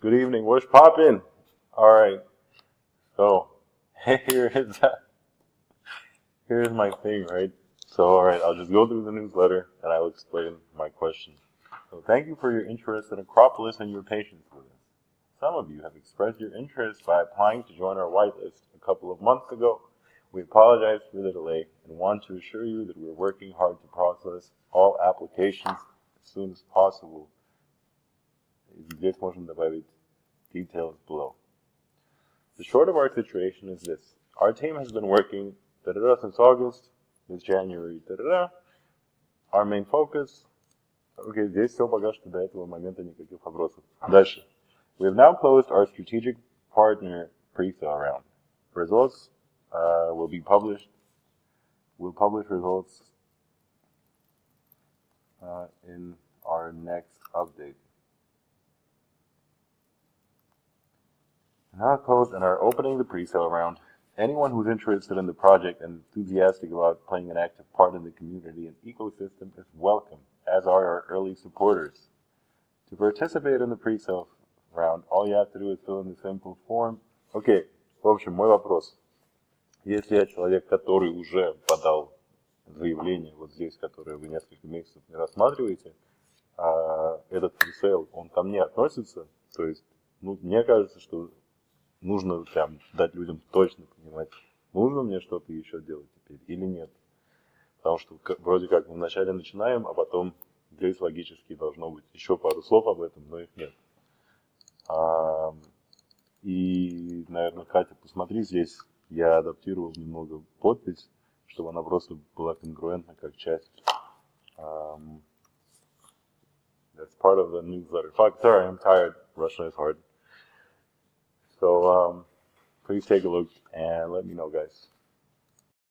Good evening. What's poppin'? All right. So here is here's my thing, right? So all right, I'll just go through the newsletter and I'll explain my question. So thank you for your interest in Acropolis and your patience with us. Some of you have expressed your interest by applying to join our whitelist a couple of months ago. We apologize for the delay and want to assure you that we're working hard to process all applications as soon as possible. Здесь можно добавить details below. The short of our situation is this. Our team has been working since August, since January. Our main focus. Okay, здесь все пока что до этого момента никаких вопросов. Дальше. We have now closed our strategic partner pre-sale round. Results will be published. We'll publish results in our next update. Now closed and are opening the pre-sale round. Anyone who's interested in the project and enthusiastic about playing an active part in the community and ecosystem is welcome, as are our early supporters. To participate in the pre-sale round, all you have to do is fill in the simple form. Окей, в общем, мой вопрос. Если я человек, который уже подал заявление вот здесь, которое вы несколько месяцев не рассматриваете, этот pre-sale, он ко мне относится, то есть, мне кажется, что нужно прям дать людям точно понимать, нужно мне что-то еще делать теперь или нет. Потому что вроде как мы вначале начинаем, а потом здесь логически должно быть еще пару слов об этом, но их нет. И, наверное, Катя, посмотри, здесь я адаптировал немного подпись, чтобы она просто была конгруентна как часть. That's part of the newsletter. Fuck, sorry, I'm tired. Russian is hard. So please take a look and let me know, guys.